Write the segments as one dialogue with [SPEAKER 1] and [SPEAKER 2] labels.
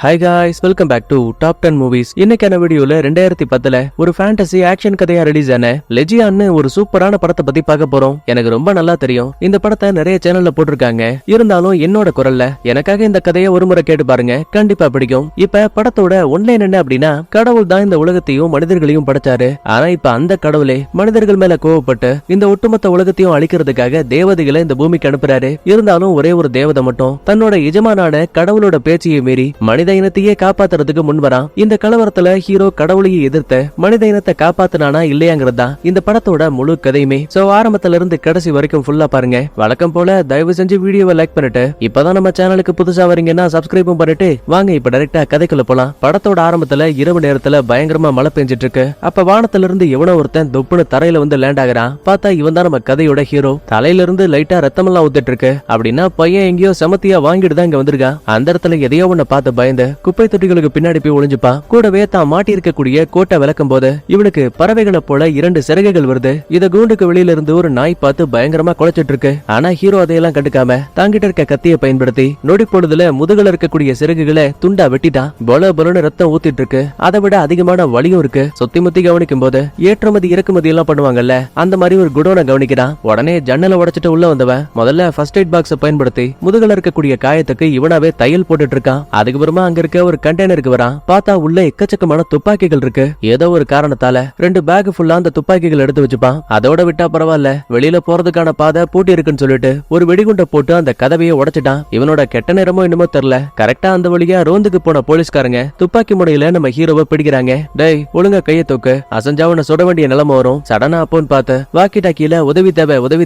[SPEAKER 1] Hi guys, welcome back to Top 10 Movies. இன்னைக்கான வீடியோல 2010ல ஒரு ஃபேண்டசி ஆக்ஷன் கதையா ரிலீஸ் ஆன லெஜியான்னு ஒரு சூப்பரான படத்தை பத்தி பார்க்க போறோம். எனக்கு ரொம்ப நல்லா தெரியும். இந்த படத்தை நிறைய சேனல்ல போட்டிருக்காங்க. இருந்தாலும் என்னோட குரல்ல எனக்காக இந்த கதையை ஒரு முறை கேட்டு பாருங்க, கண்டிப்பா பிடிக்கும். இப்ப படத்தோட ஒன்லைன் என்ன அப்படின்னா, கடவுள் தான் இந்த உலகத்தையும் மனிதர்களையும் படைச்சாரு. ஆனா இப்ப அந்த கடவுளே மனிதர்கள் மேல கோவப்பட்டு இந்த ஒட்டுமொத்த உலகத்தையும் அழிக்கிறதுக்காக தேவதைகளை இந்த பூமிக்கு அனுப்புறாரு. இருந்தாலும் ஒரே ஒரு தேவதை மட்டும் தன்னோட எஜமானான கடவுளோட பேச்சையை மீறி மனித இனத்தையே காப்பாத்துறதுக்கு முன்வரான். இந்த கலவரத்துல ஹீரோ கடவுளையை எதிர்த்து மனித இனத்தை காப்பாத்தினானா இல்லையாங்கிறதா இந்த படத்தோட முழு கதையுமே. சோ ஆரம்பத்துல இருந்து கடைசி வரைக்கும் ஃபுல்லா பாருங்க. வழக்கம் போல தயவு செஞ்சு வீடியோவை லைக் பண்ணிட்டு, இப்பதான் நம்ம சேனலுக்கு புதுசா வரீங்கன்னா சப்ஸ்கிரைபும் பண்ணிட்டு வாங்க இப்ப டைரக்டா கதைக்குள்ள போலாம். படத்தோட ஆரம்பத்துல இரவு நேரத்துல பயங்கரமா மழை பெஞ்சிட்டு இருக்கு. அப்ப வானத்துல இருந்து எவனோ ஒருத்தன் தொப்புன்னு தரையில வந்து லேண்ட் ஆகுறான். பார்த்தா இவன் தான் நம்ம கதையோட ஹீரோ. தலையில இருந்து லைட்டா ரத்தமெல்லாம் ஊத்திட்டு இருக்கு. அப்படின்னா பையன் எங்கேயோ செமத்தியா வாங்கிட்டு தான் இங்க வந்திருக்கான். அந்த இடத்துல எதையோ ஒண்ணு பார்த்து பயந்து குப்பை தொட்டிகளுக்கு பின்னாடி போய் ஒளிஞ்சுப்பான். கூடவே தான் மாட்டி இருக்கக்கூடிய கோட்டை விளக்கும் போது இவனுக்கு பறவைகளை போல 2 சிறகுகள் வருது. இத கூண்டுக்கு வெளியில இருந்து ஒரு நாய் பார்த்து பயங்கரமா குலைச்சிட்டு இருக்கு. ஆனா ஹீரோ அதையெல்லாம் கண்டுக்காம தாங்கிட்ட இருக்க கத்தியை பயன்படுத்தி நொடி பொழுதுல முதுகுல இருக்கக்கூடிய சிறகுகளை துண்டா வெட்டிட்டான். பொல பொலன்னு ரத்தம் ஊத்திட்டு இருக்கு. அதை விட அதிகமான வலியும் இருக்கு. சுத்தி முத்தி கவனிக்கும் போது ஏற்றுமதி இறக்குமதி எல்லாம் பண்ணுவாங்கல்ல, அந்த மாதிரி ஒரு குடோனை கவனிக்கிறான். உடனே ஜன்னலை உடைச்சிட்டு உள்ள வந்தவன் முதல்ல ஃபர்ஸ்ட் எய்ட் பாக்ஸ பயன்படுத்தி முதுகுல இருக்கக்கூடிய காயத்துக்கு இவனாவே தையல் போட்டுட்டு இருக்கான். அதுக்கப்புறமா அங்க இருக்க ஒரு கண்டெய்னருக்கு வரான். பார்த்தா உள்ள எக்கச்சக்கமான துப்பாக்கிகள் இருக்கு. ஏதோ ஒரு காரணத்தால 2 பேக் ஃபுல்லா அந்த துப்பாக்கிகள் எடுத்து வச்சுப்பான். அதோட விட்டா பரவாயில்ல, வெளியில போறதுக்கான பாதை பூட்டி இருக்குன்னு சொல்லிட்டு ஒரு வெடிகுண்டை போட்டு அந்த கதவையை உடைச்சிட்டான். இவனோட கெட்ட நேரமோ என்னமோ தெரியல, கரெக்டா அந்த வழியா ரோந்துக்கு போன போலீஸ்காரங்க துப்பாக்கி முனையில நம்ம ஹீரோவை பிடிக்கிறாங்க. டேய் ஒழுங்கா கையை தூக்கு, அசஞ்சாவன சுட வேண்டிய நிலைமை வரும். சடனா அப்போன்னு பார்த்து வாக்கி டாக்கியில உதவி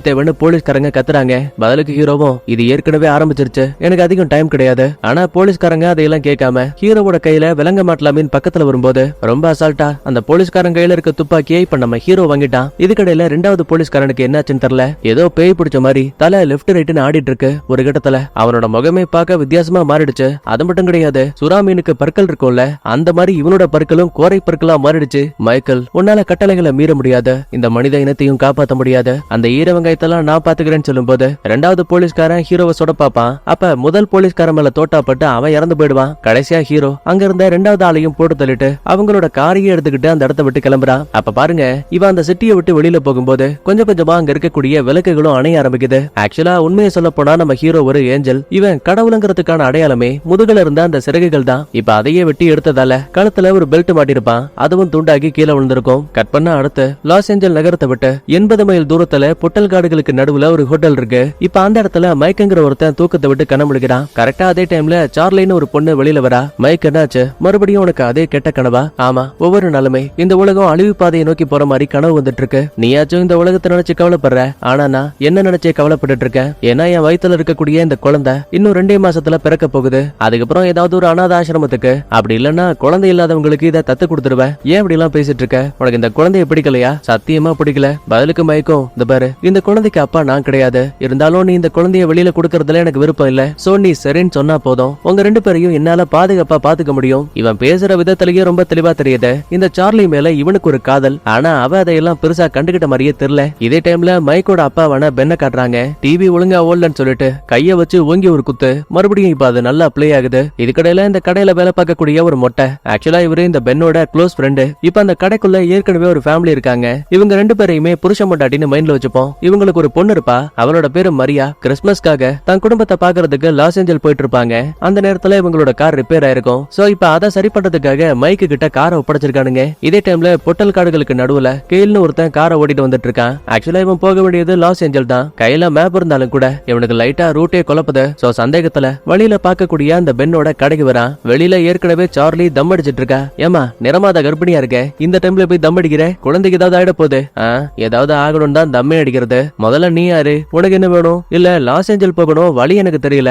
[SPEAKER 1] தேவைன்னு போலீஸ்காரங்க கத்துறாங்க. பதிலுக்கு ஹீரோவும் இது ஏற்கனவே ஆரம்பிச்சிருச்சு, எனக்கு அதிகம் டைம் கிடையாது. ஆனா போலீஸ்காரங்க அதையெல்லாம் கேட்காம ஹீரோவோட கையில விலங்க மாட்டலாமின் பக்கத்துல வரும்போது ரொம்ப அசால்ட்டா அந்த போலீஸ்காரன் கையில இருக்க துப்பாக்கியை இப்ப நம்ம ஹீரோ வாங்கிட்டான். இதுக்கடையில 2வது போலீஸ்காரனுக்கு என்னாச்சுன்னு தெரியல, ஏதோ பேய் பிடிச்ச மாதிரி தலை லெப்ட் ரைட்னு ஆடிட்டு இருக்கு. ஒரு கட்டத்துல அவனோட முகமே பார்க்க வித்தியாசமா மாறிடுச்சு. அது மட்டும் கிடையாது, சுறா மீனுக்கு பற்கள் இருக்கும்ல, அந்த மாதிரி இவனோட பற்களும் கோரை பற்களா மாறிடுச்சு. மைக்கேல், உன்னால கட்டளைகளை மீற முடியாது, இந்த மனித இனத்தையும் காப்பாற்ற முடியாது, அந்த ஈர வெங்காயத்தெல்லாம் நான் பாத்துக்கிறேன்னு சொல்லும் போது 2வது போலீஸ்காரன் ஹீரோவை சுட பாப்பான். அப்ப முதல் போலீஸ்காரன் மேல தோட்டாப்பட்டு அவன் இறந்து போயிடுவான். கடைசியா ஹீரோ அங்க இருந்த 2வது ஆளையும் போட்டு தள்ளிட்டு அவங்களோட காரையே எடுத்துக்கிட்டு அந்த இடத்தை விட்டு கிளம்புறான். அப்ப பாருங்க, இவன் அந்த சிட்டியை விட்டு வெளியில போகும்போது கொஞ்சம் கொஞ்சமா அங்க இருக்கக்கூடிய விளக்குகளும் அணைய ஆரம்பிக்குது. ஆக்சுவலா உண்மையை சொல்ல போனா நம்ம ஹீரோ ஒரு ஏஞ்சல். இவன் கடவுளுங்கிறதுக்கான அடையாளமே முதுகுல இருந்த அந்த சிறகுகள் தான். இப்ப அதையே வெட்டி எடுத்ததால கழுத்துல ஒரு பெல்ட் மாட்டிருப்பான். அதுவும் துண்டாகி கீழே விழுந்திருக்கும். கட் பண்ண அடுத்து லாஸ் ஏஞ்சல் நகரத்தை விட்டு 80 மைல் தூரத்துல பொட்டல் காடுகளுக்கு நடுவுல ஒரு ஹோட்டல் இருக்கு. இப்ப அந்த இடத்துல மைக்குங்கிற ஒருத்தன் தூக்கத்தை விட்டு கண்ண முழிக்கிறான். கரெக்டா அதே டைம்ல சார்லின்னு ஒரு பொண்ணு வெளியில வரா. மைக் என்னாச்சு, மறுபடியும் உனக்கு அதே கெட்ட கனவா? ஆமா, ஒவ்வொரு நாளுமே இந்த உலகம் அழிவு பாதையை நோக்கி போற மாதிரி கனவு வந்துட்டு இருக்கு. நீயாச்சும் இந்த உலகத்தை நினைச்சு கவலைப்படுற, ஆனா நான் என்ன நினைச்சே கவலைப்பட்டு இருக்கேன். ஏன்னா என் வயித்துல இருக்கக்கூடிய இந்த குழந்தை இன்னும் 2 மாசத்துல பிறக்க போகுது. அதுக்கப்புறம் ஏதாவது ஒரு அனாத ஆசிரமத்துக்கு, அப்படி இல்லன்னா குழந்தை இல்லாதவங்களுக்கு இதை தத்து கொடுத்துருவேன். ஏன் இப்படி எல்லாம் பேசிட்டு இருக்க? உனக்கு இந்த குழந்தைய பிடிக்கலையா? சத்தியமா பிடிக்கல. பதிலுக்கு மயக்கும், இந்த பாரு, இந்த குழந்தைக்கு அப்பா நான் கிடையாது. இருந்தாலும் நீ இந்த குழந்தைய வெளியில கொடுக்கறதுல எனக்கு விருப்பம் இல்ல. சோ நீ சரின்னு சொன்னா போதும், உங்க 2 பேரையும் என்னால பாதுகாப்பா பாத்துக்க முடியும். இவன் பேசுற விதத்திலேயே ரொம்ப தெளிவா தெரியுது இந்த சார்லி மேல இவனுக்கு ஒரு காதல். ஆனா அவ அதையெல்லாம் பெருசா கண்டுகிட்ட மாதிரியே தெரியல. இதே டைம்ல மைக்கோட அப்பாவான பென்ன காட்டுறாங்க. டிவி ஒழுங்கா ஓடலன்னு சொல்லிட்டு கைய வச்சு ஓங்கி ஒரு குத்து. மறுபடியும் இப்ப அது நல்லா பிளே ஆகுது. இதுக்கடையில இந்த கடையில வேலை பார்க்கக்கூடிய ஒரு மொட்டை, ஆக்சுவலா இவரு இந்த பென்னோட க்ளோஸ் ஃப்ரெண்டு. இப்ப அந்த கடைக்குள்ள ஏற்கனவே ஒரு ஃபேமிலி இருக்காங்க. இவங்க 2 பேரையுமே புருஷ மொட்டாட்டின்னு மைண்ட்ல வச்சுப்போம். இவங்களுக்கு ஒரு பொண்ணு இருப்பா, அவளோட பேரு மரியா. கிறிஸ்துமஸ்க்காக தன் குடும்பத்தை பாக்குறதுக்கு லாஸ் ஏஞ்சல் போயிட்டு இருப்பாங்க. அந்த நேரத்துல இவங்களோட கார் ரிப்பேர் ஆயிருக்கும். சோ இப்ப அதை சரி பண்றதுக்காக மைக்கு கிட்ட காரை ஒப்படைச்சிருக்கானுங்க. இதே டைம்ல பொட்டல் காடுகளுக்கு நடுவுல கெயில்னு ஒருத்தன் காரை ஓட்டிட்டு வந்துட்டு இருக்கான். ஆக்சுவலா இவன் போக வேண்டியது லாஸ் ஏஞ்சல் தான். கையில மேப் இருந்தாலும் கூட இவனுக்கு லைட்டா ரூட்டே குழப்புது. சோ சந்தேகத்துல வழியில பாக்கக்கூடிய அந்த பென்னோட கடைக்கு வரான். வெளியில ஏற்கனவே சார்லி தம் அடிச்சிட்டு இருக்கா. ஏமா, நிறமாத கர்ப்பிணியா இருக்க, இந்த டைம்ல போய் தம் அடிக்கிற, குழந்தைக்கு ஏதாவது ஆயிட போகுது. ஏதாவது ஆகணும் தான் தம்மே அடிக்கிறது. முதல்ல நீ யாரு, உனக்கு என்ன வேணும்? இல்ல லாஸ் ஏஞ்சல் போகணும், வழி எனக்கு தெரியல.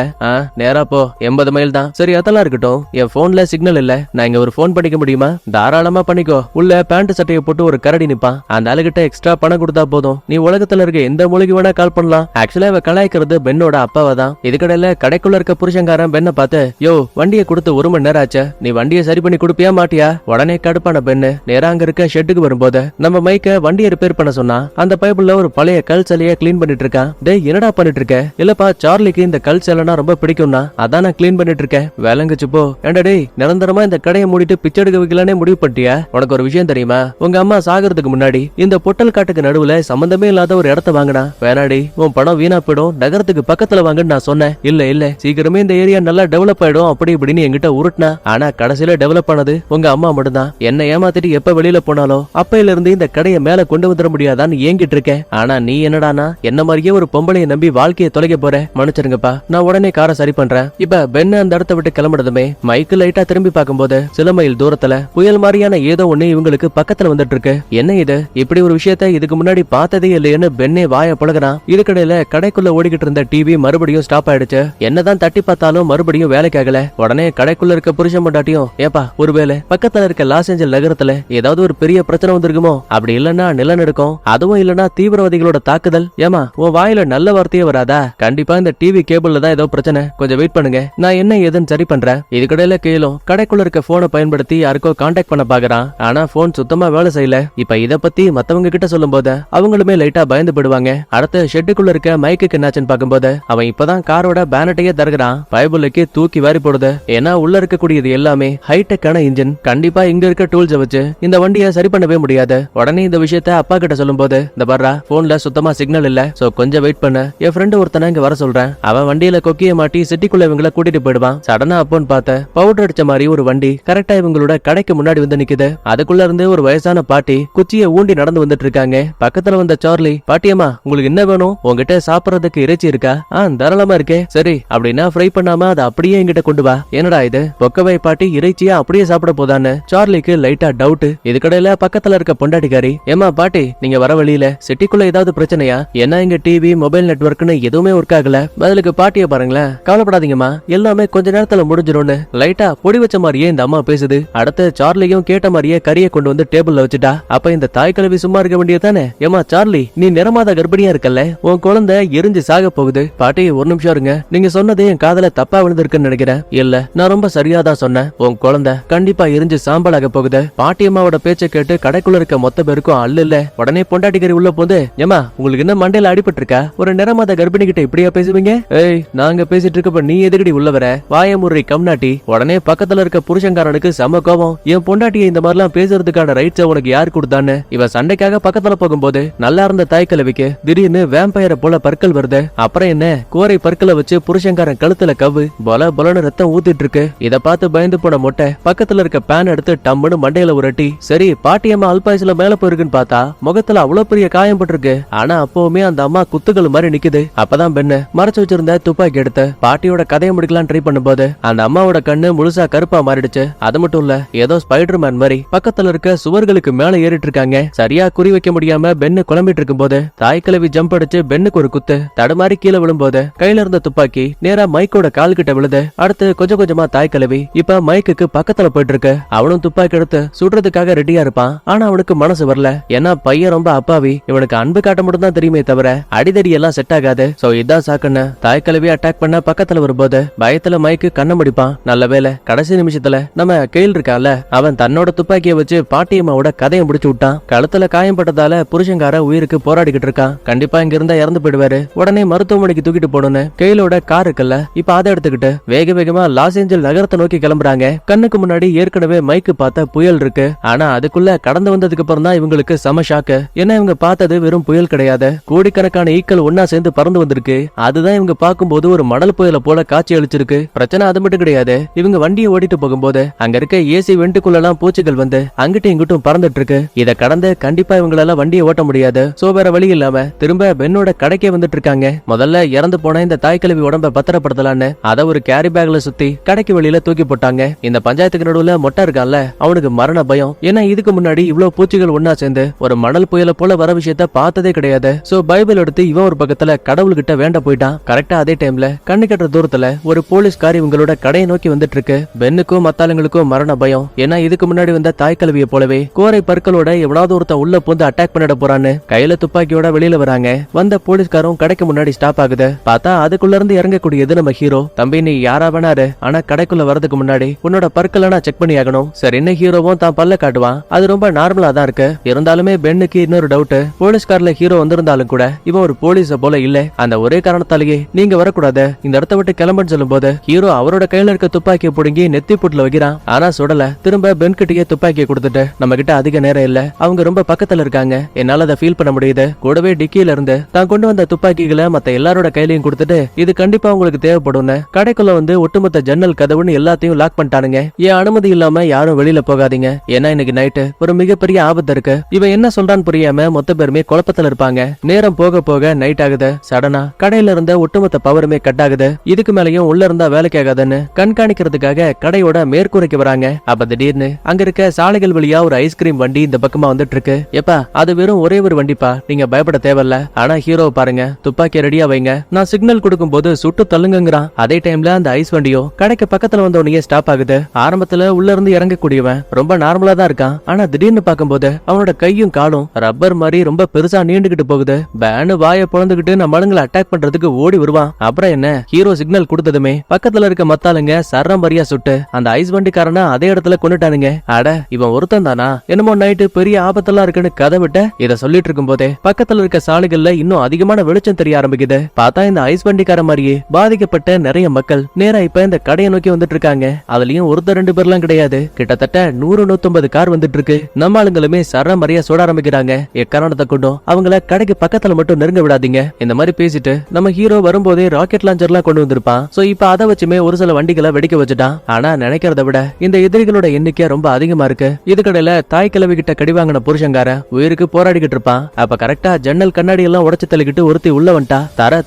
[SPEAKER 1] நேரா போ, 80 மைல் தான். சரி அதெல்லாம் இருக்கட்டும், என் போன்ல சிக்னல் இல்ல, நான் இங்க ஒரு போன் பண்ணிக்க முடியுமா? தாராளமா பண்ணிக்கோ. உள்ள பேண்ட் சட்டையை போட்டு ஒரு கரடி நிப்பான். அந்த ஆளுகிட்ட எக்ஸ்ட்ரா பணம் கொடுத்தா போதும், நீ உலகத்துல இருக்க எந்த மூலைக்கு வேணா கால் பண்ணலாம். ஆக்சுவலா இவ கலாய்க்கிறது பென்னோட அப்பாவை தான். இதுக்கடையில கடைக்குள்ள இருக்க புருஷங்காரன் பெண்ணை பார்த்து, யோ வண்டியை கொடுத்து 1 மணி நேரம் ஆச்சு, நீ வண்டியை சரி பண்ணி கொடுப்பியா மாட்டியா? உடனே கடுப்பான பெண்ணு நேரா அங்க இருக்க ஷெட்டுக்கு வரும்போது நம்ம மைக்க வண்டியை ரிப்பேர் பண்ண சொன்னா அந்த பைப்புல ஒரு பழைய கல் சிலையை கிளீன் பண்ணிட்டு இருக்கான். டேய் என்னடா பண்ணிட்டு இருக்க? இல்லப்பா, சார்லிக்கு இந்த கல் சிலைனா ரொம்ப பிடிக்கும்னா அதான் நான் கிளீன் பண்ணிட்டு இருக்கேன். வேலைங்க தங்கச்சி போ. ஏண்டா நிரந்தரமா இந்த கடையை மூடிட்டு பிச்சை எடுக்க வைக்கலானே முடிவு பண்ணிட்டியா? உனக்கு ஒரு விஷயம் தெரியுமா? உங்க அம்மா சாகிறதுக்கு முன்னாடி இந்த பொட்டல் காட்டுக்கு நடுவுல சம்பந்தமே இல்லாத ஒரு இடத்த வாங்கினா. வேணாடி, உன் பணம் வீணா போயிடும், நகரத்துக்கு பக்கத்துல வாங்கன்னு நான் சொன்னேன். இல்ல சீக்கிரமே இந்த ஏரியா நல்லா டெவலப் ஆயிடும் அப்படி இப்படின்னு என்கிட்ட உருட்டினா. ஆனா கடைசியில டெவலப் ஆனது உங்க அம்மா மட்டும்தான். என்ன ஏமாத்திட்டு எப்ப வெளியில போனாலோ அப்பையில இருந்து இந்த கடையை மேல கொண்டு வந்துட முடியாதான்னு ஏங்கிட்டு இருக்கேன். ஆனா நீ என்னடானா என்ன மாதிரியே ஒரு பொம்பளையை நம்பி வாழ்க்கையை தொலைக்க போற. மன்னிச்சிருங்கப்பா, நான் உடனே காரை சரி பண்றேன். இப்ப பென் அந்த இடத்த விட்டு கிளம்பினதுமே மைக்கு லைட்டா திரும்பி பார்க்கும்போது சில மைல் தூரத்துல புயல் மாதிரியான ஏதோ ஒண்ணு இவங்களுக்கு பக்கத்துல வந்துட்டு இருக்கு. என்ன இது? இப்படி ஒரு விஷயத்த இதுக்கு முன்னாடி பார்த்ததே இல்லையேன்னு பென்னே வாய பழகுறான். இதுக்கடையில கடைக்குள்ள ஓடிக்கிட்டு இருந்த டிவி மறுபடியும் ஸ்டாப் ஆயிடுச்சு. என்னதான் தட்டி பார்த்தாலும் மறுபடியும் வேலைக்காகல. உடனே கடைக்குள்ள இருக்க புருஷன் பொண்டாட்டியும், ஏப்பா ஒருவேளை பக்கத்துல இருக்க லாஸ் ஏஞ்சல் நகரத்துல ஏதாவது ஒரு பெரிய பிரச்சனை வந்திருக்குமோ? அப்படி இல்லன்னா நிலநடுக்கம், அதுவும் இல்லன்னா தீவிரவாதிகளோட தாக்குதல். ஏமா உன் வாயில நல்ல வார்த்தையே வராதா? கண்டிப்பா இந்த டிவி கேபிள்ல தான் ஏதோ பிரச்சனை, கொஞ்சம் வெயிட் பண்ணுங்க, நான் என்ன ஏதுன்னு சரி பண்றேன். இதுக்கடையில கேளும் கடைக்குள்ள இருக்க போனை பயன்படுத்தி யாருக்கோ கான்டாக்ட் பண்ண பாக்குறான். ஆனா போன் சுத்தமா வேலை செய்யல. இப்ப இத பத்தி மத்தவங்க கிட்ட சொல்லும் போது அவங்களுமே லைட்டா பயந்து போடுவாங்க. அடுத்த ஷெட்டுக்குள்ள இருக்க மைக்கு என்னாச்சுன்னு பாக்கும்போது அவன் இப்பதான் காரோட பேனட்டையே தருகிறான். பைபிளுக்கு தூக்கி வாரி போடுது. ஏன்னா உள்ள இருக்கக்கூடியது எல்லாமே ஹைடெக்கான இன்ஜின். கண்டிப்பா இங்க இருக்க டூல்ஸை வச்சு இந்த வண்டியை சரி பண்ணவே முடியாது. உடனே இந்த விஷயத்த அப்பா கிட்ட சொல்லும் போது, இந்த பர்றா போன்ல சுத்தமா சிக்னல் இல்ல, சோ கொஞ்சம் வெயிட் பண்ண, என் ஃப்ரெண்டு ஒருத்தனை இங்க வர சொல்றேன். அவன் வண்டியில கொக்கிய மாட்டி சிட்டிக்குள்ள இவங்களை கூட்டிட்டு போயிடுவான். சடனா அப்போன்னு பார்த்த பவுடர் அடிச்ச மாதிரி ஒரு வண்டி கரெக்டா இவங்களோட கடைக்கு முன்னாடி வந்து நிக்குது. அதுக்குள்ள இருந்து ஒரு வயசான பாட்டி குச்சியை ஊண்டி நடந்து வந்துட்டு இருக்காங்க. பக்கத்துல வந்த சார்லி, பாட்டியம்மா உங்களுக்கு என்ன வேணும்? உங்ககிட்ட சாப்பிடறதுக்கு இறைச்சி இருக்கா? தாராளமா இருக்கே. சரி அப்படின்னா ஃப்ரை பண்ணாம அதை அப்படியே என்கிட்ட கொண்டு வா. என்னடா இது, பொக்கவை பாட்டி இறைச்சியா அப்படியே சாப்பிட போதான்னு சார்லிக்கு லைட்டா டவுட். இதுக்கடையில பக்கத்துல இருக்க பொண்டாட்டிக்காரி, ஏமா பாட்டி நீங்க வர வழியில சிட்டிக்குள்ள ஏதாவது பிரச்சனையா? என்ன இங்க டிவி மொபைல் நெட்வொர்க்னு எதுவுமே ஒர்க் ஆகல. பதிலுக்கு பாட்டிய பாருங்களேன். கவலைப்படாதீங்கம்மா, எல்லாமே கொஞ்ச நேரத்துல முடிஞ்சிடும்னு லைட்டா பொடி வச்ச மாதிரியே இந்த அம்மா பேசுது. அடுத்து சார்லியும் கேட்ட மாதிரியே கறியை கொண்டு வந்து டேபிள்ல வச்சுட்டா. அப்ப இந்த தாய் கிழவி சும்மா இருக்க வேண்டியதானே? ஏமா சார்லி, நீ நிறமாத கர்ப்பிணியா இருக்கல்ல, உன் குழந்தை எரிஞ்சு சாக போகுது. பாட்டி ஒரு நிமிஷம் இருங்க, நீங்க சொன்னதே என் காதல தப்பா விழுந்திருக்குன்னு நினைக்கிறேன். இல்ல நான் ரொம்ப சரியாதான் சொன்னேன். உன் குழந்தை கண்டிப்பா எரிஞ்சு சாம்பலாக போகுது. பாட்டி அம்மாவோட பேச்சை கேட்டு கடைக்குள்ள இருக்க மொத்த பேருக்கும் அல்ல. உடனே பொண்டாட்டிக்கறி உள்ள போது, ஏமா உங்களுக்கு என்ன மண்டையில அடிபட்டு இருக்கா? ஒரு நிறமாத கர்ப்பிணி கிட்ட இப்படியா பேசுவீங்க? ஏய் நாங்க பேசிட்டு இருக்கப்ப நீ எதுக்கடி உள்ள வர? வாயமுறை கம்நாட்டி. உடனே பக்கத்துல இருக்க புருஷன்காரனுக்கு செம கோபம். என் பொண்டாட்டியை இந்த மாதிரிலாம் பேசுறதுக்கான ரைட்ஸ் உனக்கு யார் கொடுத்தான்னு. இவ சண்டைக்காக பக்கத்துல போகும்போது நல்லா இருந்த தாய் கிழவிக்கு திடீர்னு வேம்பயரை போல பற்கள் வருது. அப்புறம் என்ன, கோரை பற்களை வச்சு புருஷன்காரன் கழுத்துல கவ்வு பொல பொலன்னு ரத்தம் ஊத்திட்டு இருக்கு. இத பார்த்து பயந்து போன மொட்டை பக்கத்துல இருக்க பேன் எடுத்து டம்முன்னு மண்டையில உரட்டி, சரி பாட்டியம்மா அல்பாயுசுல மேல போயிருக்குன்னு பார்த்தா முகத்துல அவ்வளவு பெரிய காயம் பட்டிருக்கு. ஆனா அப்பவுமே அந்த அம்மா குத்துகள் மாதிரி நிக்குது. அப்பதான் பெண்ணு மறைச்சு வச்சிருந்த துப்பாக்கி எடுத்து பாட்டியோட கதையை முடிக்கலாம் ட்ரை பண்ணும்போது அந்த அம்மாவோட கண்ணு முழுசா கருப்பா மாறிடுச்சு. அது மட்டும் இல்ல, ஏதோ ஸ்பைடர் மேன் மாதிரி பக்கத்துல இருக்க சுவர்களுக்கு மேல ஏறிட்டு இருக்காங்க. சரியா குறி வைக்க முடியாம பெண்ணு குழம்பிட்டு இருக்கும் போது தாய் கிழவி ஜம்ப் அடிச்சு பெண்ணுக்கு ஒரு குத்து. தடுமாறி கீழே விழும்போது கையில இருந்த துப்பாக்கி நேரா மைக்கோட கால் கிட்ட விழுது. அடுத்து கொஞ்சம் கொஞ்சமா தாய் கிழவி இப்ப மைக்குக்கு பக்கத்துல போயிட்டு இருக்கு. அவனும் துப்பாக்கி எடுத்து சுடுறதுக்காக ரெடியா இருப்பான். ஆனா அவனுக்கு மனசு வரல. ஏன்னா பையன் ரொம்ப அப்பாவி, இவனுக்கு அன்பு காட்ட மட்டும் தான் தெரியுமே தவிர அடிதடி எல்லாம் செட் ஆகாது. சோ இதான் சாக்குன்னு தாய் கிழவி அட்டாக் பண்ண பக்கத்துல வரும்போது பயத்துல மைக்கு கண்ண முடிப்பான். நல்ல வேலை கடைசி நிமிஷத்துல நம்ம கையில் இருக்கால, அவன் தன்னோட துப்பாக்கியை வச்சு பாட்டியம்மாவோட கதையை முடிச்சு விட்டான். கழுத்துல காயம் பட்டதால புருஷங்கார உயிருக்கு போராடிக்கிட்டு இருக்கான். கண்டிப்பா இங்க இருந்தா இறந்து போயிடுவாரு. உடனே மருத்துவமனைக்கு தூக்கிட்டு போடணும். கையிலோட கார் இருக்குல்ல, இப்ப அதை எடுத்துக்கிட்டு வேக வேகமா லாஸ் ஏஞ்சல் நகரத்தை நோக்கி கிளம்புறாங்க. கண்ணுக்கு முன்னாடி ஏற்கனவே மைக்கு பார்த்த புயல் இருக்கு. ஆனா அதுக்குள்ள கடந்து வந்ததுக்கு அப்புறம் தான் இவங்களுக்கு செம ஷாக்கு. ஏன்னா இவங்க பார்த்தது வெறும் புயல் கிடையாது, கோடிக்கணக்கான ஈக்கள் ஒன்னா சேர்ந்து பறந்து வந்திருக்கு. அதுதான் இவங்க பார்க்கும்போது ஒரு மணல் புயல போல காட்சி அளிச்சிருக்கு. பிரச்சனை அது மட்டும் கிடையாது, இவங்க வண்டியை ஓடிட்டு போகும்போது அங்க இருக்க ஏசி வெண்டுக்குள்ளலாம் பூச்சிகள் வந்து அங்கிட்டும் இங்கிட்டும் பறந்துட்டு இருக்கு. இத கடந்து கண்டிப்பா இவங்களால வண்டியை ஓட்ட முடியாது. சோ வேற வழி இல்லாம திரும்ப பெண்ணோட கடைக்கே வந்துட்டு இருக்காங்க. முதல்ல இறந்து போன இந்த தாய் கிழவி உடம்ப பத்திரப்படுத்தலான்னு அத ஒரு கேரி பேக்ல சுத்தி கடைக்கு வெளியில தூக்கி போட்டாங்க. இந்த பஞ்சாயத்துக்கு நடுவுல மொட்டை இருக்கான்ல, அவனுக்கு மரண பயம். ஏன்னா இதுக்கு முன்னாடி இவ்வளவு பூச்சிகள் ஒன்னா சேர்ந்து ஒரு மணல் புயல போல வர விஷயத்த பார்த்ததே கிடையாது. சோ பைபிள் எடுத்து இவன் ஒரு பக்கத்துல கடவுள்கிட்ட வேண்ட போயிட்டான். கரெக்டா அதே டைம்ல கண்ணு கட்டுற தூரத்துல ஒரு போலீஸ்காரி இவங்களோட கடையை நோக்கி வந்துட்டு இருக்கு. பெண்ணுக்கும் மத்தாளுங்களுக்கும் மரண பயம். ஏன்னா இதுக்கு முன்னாடி வந்த தாய் கிழவியை போலவே கோரை பற்களோட எவனாவது ஒருத்த உள்ள பூந்து அட்டாக் பண்ணிட போறான்னு கையில துப்பாக்கியோட வெளியில வராங்க. வந்த போலீஸ்காரும் கடைக்கு முன்னாடி ஸ்டாப் ஆகுது. பார்த்தா அதுக்குள்ள இருந்து இறங்கக்கூடியது நம்ம ஹீரோ. தம்பி நீ யாரா வேணாரு, ஆனா கடைக்குள்ள வரதுக்கு முன்னாடி உன்னோட பற்களை நான் செக் பண்ணி ஆகணும். சரி என்ன ஹீரோவும் தான் பல்ல காட்டுவான். அது ரொம்ப நார்மலா தான் இருக்கு. இருந்தாலுமே பெண்ணுக்கு இன்னொரு டவுட், போலீஸ்கார்ல ஹீரோ வந்திருந்தாலும் கூட இவன் ஒரு போலீஸ போல இல்ல. அந்த ஒரே காரணத்தாலேயே நீங்க வரக்கூடாது, இந்த இடத்த விட்டு கிளம்புன்னு சொல்லும் போது ஹீரோ அவரோட கையில கையில இருக்க துப்பாக்கியை புடுங்கி நெத்தி புட்டுல வைக்கிறான். ஆனா சுடல. திரும்ப பென் கிட்டயே துப்பாக்கியை கொடுத்துட்டு, நம்ம கிட்ட அதிக நேரம் இல்ல, அவங்க ரொம்ப பக்கத்துல இருக்காங்க, என்னால அதை ஃபீல் பண்ண முடியுது. கூடவே டிக்கியில இருந்து தான் கொண்டு வந்த துப்பாக்கிகளை மத்த எல்லாரோட கையிலையும் கொடுத்துட்டு, இது கண்டிப்பா உங்களுக்கு தேவைப்படும்னு கடைக்குள்ள வந்து ஒட்டுமொத்த ஜன்னல் கதவுன்னு எல்லாத்தையும் லாக் பண்ணிட்டானுங்க. என் அனுமதி இல்லாம யாரும் வெளியில போகாதீங்க, ஏன்னா இன்னைக்கு நைட்டு ஒரு மிகப்பெரிய ஆபத்து இருக்கு. இவன் என்ன சொல்றான்னு புரியாம மொத்த பேருமே குழப்பத்துல இருப்பாங்க. நேரம் போக போக நைட் ஆகுது. சடனா கடையில இருந்த ஒட்டுமொத்த பவருமே கட் ஆகுது. இதுக்கு மேலயும் உள்ள இருந்தா வேலைக்கு ஆகாதுன்னு கண்காணிக்கிறதுக்காக கடையோட மேற்கூரைக்கு வராங்க. அப்ப திடீர்னு அங்க இருக்க சாலைகள் வழியா ஒரு ஐஸ்கிரீம் வண்டி இந்த பக்கமா வந்துட்டு இருக்கு. எப்பா அது வெறும் ஒரே ஒரு வண்டிப்பா, நீங்க பயப்பட தேவையில்ல. ஆனா ஹீரோ பாருங்க, துப்பாக்கி ரெடியா வைங்க, நான் சிக்னல் கொடுக்கும் போது சுட்டு தள்ளுங்கிறான். அதே டைம்ல அந்த ஐஸ் வண்டியோ கடைக்கு பக்கத்துல வந்த உடனே ஸ்டாப் ஆகுது. ஆரம்பத்துல உள்ள இருந்து இறங்கக்கூடியவன் ரொம்ப நார்மலா தான் இருக்கான். ஆனா திடீர்னு பாக்கும்போது அவனோட கையும் காலும் ரப்பர் மாதிரி ரொம்ப பெருசா நீண்டுகிட்டு போகுது. பேனு வாயை பொழந்துகிட்டு நம்ம ஆளுங்களை அட்டாக் பண்றதுக்கு ஓடி வருவான். அப்புறம் என்ன, ஹீரோ சிக்னல் கொடுத்ததுமே பக்கத்துல இருக்க மத்தாளுங்க சரம்பரியா சுட்டு அந்த ஐஸ் வண்டிக்காரன அதே இடத்துல கொண்டுட்டானுங்க. அட இவன் ஒருத்தன் தானா, என்னமோ நைட்டு பெரிய ஆபத்தெல்லாம் இருக்குன்னு கதை விட்ட. இத சொல்லிட்டு இருக்கும் போதே பக்கத்துல இருக்க சாலைகள்ல இன்னும் அதிகமான வெளிச்சம் தெரிய ஆரம்பிக்குது. பார்த்தா இந்த ஐஸ் வண்டிக்கார மாதிரியே பாதிக்கப்பட்ட நிறைய மக்கள் நேரா இப்ப இந்த கடையை நோக்கி வந்துட்டு இருக்காங்க. அதுலயும் ஒருத்தர் ரெண்டு பேர்லாம் கிடையாது, கிட்டத்தட்ட 100-150 கார் வந்துட்டு இருக்கு. நம்ம ஆளுங்களுமே சரமரியா சுட ஆரம்பிக்கிறாங்க. எக்காரணத்தை கொண்டும் அவங்கள கடைக்கு பக்கத்துல மட்டும் நெருங்க விடாதீங்க. இந்த மாதிரி பேசிட்டு நம்ம ஹீரோ வரும்போதே ராக்கெட் லான்ச்சர்லாம் கொண்டு வந்திருப்பான். சோ இப்ப அதை வச்சுமே ஒரு சில வண்டிகளை வெடிக்க வச்சுட்டான். ஆனா நினைக்கிறத விட இந்த எதிரிகளோட எண்ணிக்கை ரொம்ப அதிகமா இருக்கு. இதுக்கடையில தாய் கிழவி கிட்ட கடிவாங்கின புருஷங்கார உயிருக்கு போராடிக்கிட்டு இருப்பான். அப்ப கரெக்டா ஜன்னல் கண்ணாடி எல்லாம் உடைச்சு தள்ளிக்கிட்டு ஒருத்தி உள்ள வந்துட்டா.